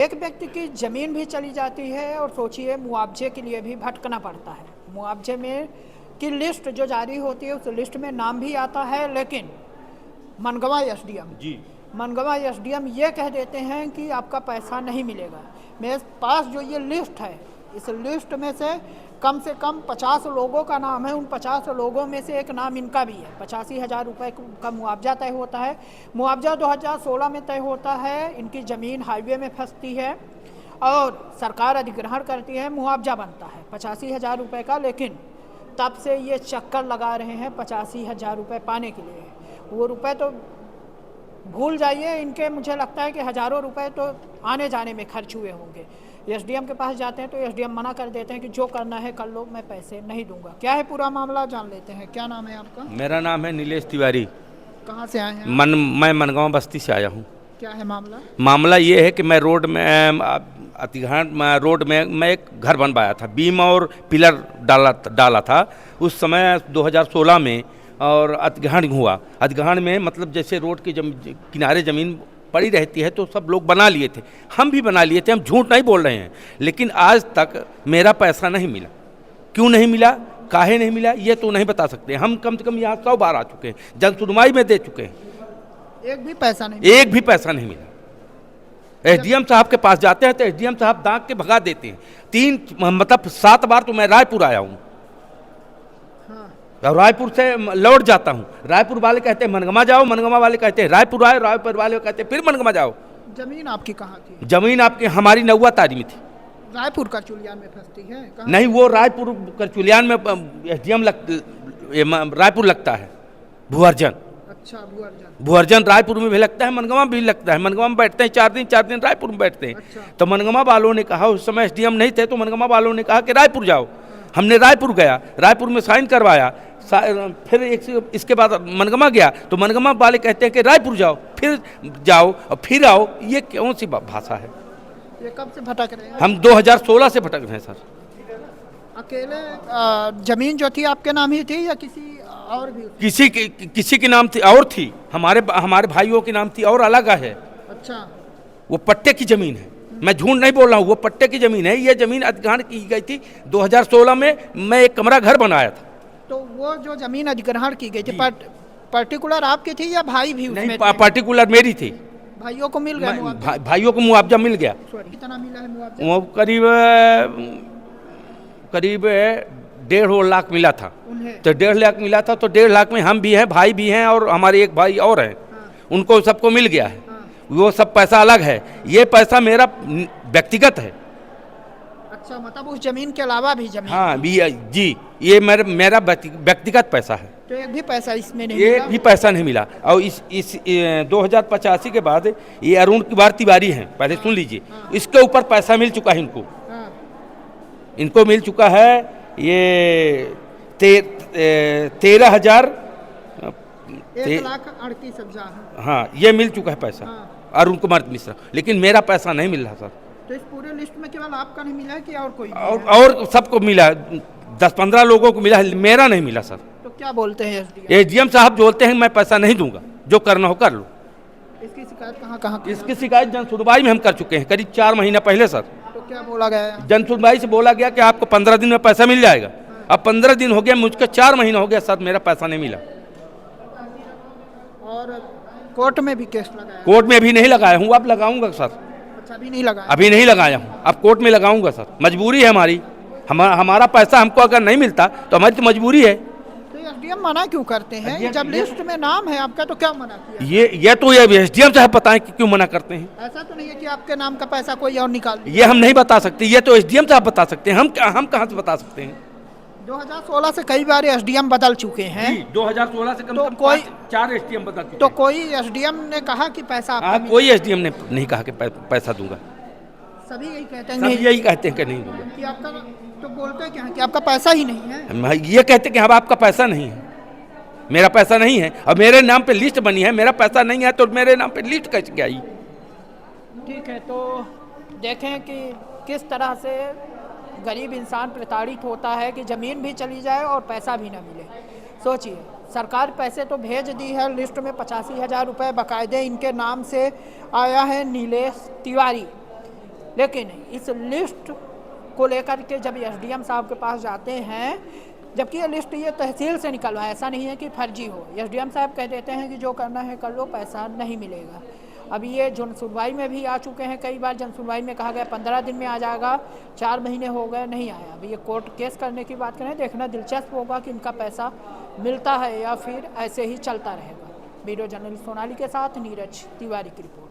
एक व्यक्ति की ज़मीन भी चली जाती है और सोचिए मुआवजे के लिए भी भटकना पड़ता है। मुआवजे में की लिस्ट जो जारी होती है उस लिस्ट में नाम भी आता है, लेकिन मनगवा एसडीएम ये कह देते हैं कि आपका पैसा नहीं मिलेगा। मेरे पास जो ये लिस्ट है, इस लिस्ट में से कम 50 लोगों का नाम है। उन 50 लोगों में से एक नाम इनका भी है। 85,000 रुपये का मुआवजा तय होता है। मुआवजा 2016 में तय होता है। इनकी ज़मीन हाईवे में फंसती है और सरकार अधिग्रहण करती है, मुआवजा बनता है 85,000 रुपये का। लेकिन तब से ये चक्कर लगा रहे हैं 85,000 रुपये पाने के लिए। वो रुपए तो भूल जाइए, इनके मुझे लगता है कि हज़ारों रुपए तो आने जाने में खर्च हुए होंगे। एसडीएम के पास जाते हैं तो एसडीएम मना कर देते हैं कि जो करना है कर लो, मैं पैसे नहीं दूंगा। क्या है पूरा मामला, जान लेते हैं। क्या नाम है आपका? मेरा नाम है नीलेश तिवारी। कहाँ से आए हैं? मैं मनगांव बस्ती से आया हूँ। क्या है मामला? मामला ये है कि मैं रोड में अतिघाट रोड में मैं एक घर बनवाया था, बीम और पिलर डाला था उस समय 2016 में। और अतिग्रहण हुआ। अतिग्रहण में मतलब जैसे रोड के किनारे ज़मीन पड़ी रहती है तो सब लोग बना लिए थे, हम भी बना लिए थे, हम झूठ नहीं बोल रहे हैं। लेकिन आज तक मेरा पैसा नहीं मिला। क्यों नहीं मिला, काहे नहीं मिला, ये तो नहीं बता सकते। हम कम से कम यहाँ 100 बार आ चुके हैं, जन सुनवाई में दे चुके हैं, एक भी पैसा नहीं मिला। एसडीएम साहब के पास जाते हैं तो एसडीएम साहब दांग के भगा देते हैं। 7 बार तो मैं रायपुर आया हूँ। और रायपुर से लौट जाता हूँ। रायपुर वाले कहते हैं मनगमा जाओ, मनगमा वाले कहते हैं रायपुर आओ, रायपुर वाले कहते हैं फिर मनगमा जाओ। जमीन आपकी कहाँ थी? जमीन आपकी हमारी नौवा तारी में थी। रायपुर करचुलियान में फंसती है? नहीं, वो रायपुर करचुलियान में एसडीएम रायपुर लगता है, भुअर्जन। अच्छा, भुअर्जन रायपुर में भी लगता है, मनगमा भी लगता है। मनगमा में बैठते हैं 4 दिन रायपुर में बैठते हैं। अच्छा। तो मनगमा वालों ने कहा, उस समय एसडीएम नहीं थे, तो मनगमा वालों ने कहा कि रायपुर जाओ। हमने रायपुर गया, रायपुर में साइन करवाया। फिर इसके बाद मनगमा गया तो मनगमा वाले कहते हैं कि रायपुर जाओ, फिर जाओ और फिर आओ। ये कौन सी भाषा है? ये कब से भटक रहे हैं? हम 2016 से भटक रहे हैं सर। अकेले जमीन जो थी आपके नाम ही थी या किसी और भी? किसी के नाम थी और थी, हमारे भाइयों के नाम थी और अलग है। अच्छा। वो पट्टे की जमीन है, मैं झूठ नहीं बोल रहा हूँ, वो पट्टे की जमीन है। ये जमीन अधिग्रहण की गई थी 2016 में। मैं एक कमरा घर बनाया था। तो वो जो जमीन अधिग्रहण की गई थी पर्टिकुलर आपकी थी या भाई भी उसमें? नहीं, पर्टिकुलर मेरी थी। भाइयों को मिल गया? भाइयों को मुआवजा मिल गया। कितना मिला है मुआवजा? वो करीब 1.5 लाख मिला था। तो 1.5 लाख मिला था, तो 1.5 लाख में हम भी हैं, भाई भी हैं और हमारे एक भाई और हैं। उनको सबको मिल गया है। वो सब पैसा अलग है, ये पैसा मेरा व्यक्तिगत है। अच्छा, मतलब उस जमीन के अलावा भी जमीन? हाँ जी, ये मेरा व्यक्तिगत पैसा है। तो एक भी पैसा इसमें नहीं? एक भी पैसा नहीं मिला। और इस 2085 के बाद ये अरुण कुमार तिवारी हैं, पहले सुन लीजिए। इसके ऊपर पैसा मिल चुका है इनको मिल चुका है ये 13,000 1,38,000। हाँ, ये मिल चुका है पैसा अरुण कुमार मिश्रा। लेकिन मेरा पैसा नहीं मिल रहा सर। तो इस पूरे लिस्ट में केवल आपका नहीं मिला है कि और कोई? और सबको मिला, 10-15 लोगों को मिला है, मेरा नहीं मिला सर। तो क्या बोलते हैं एसडीएम साहब? बोलते हैं मैं पैसा नहीं दूंगा, जो करना हो कर लो। इसकी शिकायत कहाँ? इसकी शिकायत जन सुनवाई में हम कर चुके हैं, करीब 4 महीना पहले सर। तो क्या बोला गया? जन सुनवाई से बोला गया कि आपको 15 दिन में पैसा मिल जाएगा। अब 15 दिन हो गया, मुझको 4 महीना हो गया सर, मेरा पैसा नहीं मिला। और कोर्ट में भी केस लगाया? कोर्ट में अभी नहीं लगाया हूँ, अब लगाऊंगा सर। अच्छा, अभी नहीं लगाया? अभी नहीं लगाया हूँ, अब कोर्ट में लगाऊंगा सर। मजबूरी है हमारी, हमारा पैसा हमको अगर नहीं मिलता तो हमारी तो मजबूरी है। तो एसडीएम मना क्यों करते हैं? जब लिस्ट में नाम है आपका तो क्या मना किया? ये तो एसडीएम साहब बताएं कि क्यों मना करते हैं। ऐसा तो नहीं है कि आपके नाम का पैसा कोई और निकाल? ये हम नहीं बता सकते, ये तो एसडीएम साहब बता सकते हैं। हम कहाँ से बता सकते हैं? 2016 से कई बार एसडीएम बदल चुके हैं। 2016 से कम से कम 4 एसडीएम बदल चुके हैं। तो कोई एसडीएम ने कहा कि पैसा? कोई एसडीएम ने नहीं कहा कि पैसा दूंगा। सभी यही कहते हैं? यही कहते हैं कि नहीं दूंगा। कि आपका तो बोलते क्या है कि आपका पैसा ही नहीं है? ये कहते हैं कि अब आपका पैसा नहीं है, मेरा पैसा नहीं है। अब मेरे नाम पे लिस्ट बनी है, मेरा पैसा नहीं है, तो मेरे नाम पे लिस्ट कैसे आई? ठीक है, तो देखें कि किस तरह से गरीब इंसान प्रताड़ित होता है कि ज़मीन भी चली जाए और पैसा भी ना मिले। सोचिए, सरकार पैसे तो भेज दी है, लिस्ट में 85,000 रुपये बाकायदे इनके नाम से आया है, नीलेश तिवारी। लेकिन इस लिस्ट को लेकर के जब एसडीएम साहब के पास जाते हैं, जबकि ये लिस्ट ये तहसील से निकलवा, ऐसा नहीं है कि फर्जी हो, एसडीएम साहब कह देते हैं कि जो करना है कर लो, पैसा नहीं मिलेगा। अभी ये जन सुनवाई में भी आ चुके हैं, कई बार जन सुनवाई में कहा गया 15 दिन में आ जाएगा, 4 महीने हो गए नहीं आया। अभी ये कोर्ट केस करने की बात करें, देखना दिलचस्प होगा कि इनका पैसा मिलता है या फिर ऐसे ही चलता रहेगा। वीडियो जर्नलिस्ट सोनाली के साथ नीरज तिवारी की रिपोर्ट।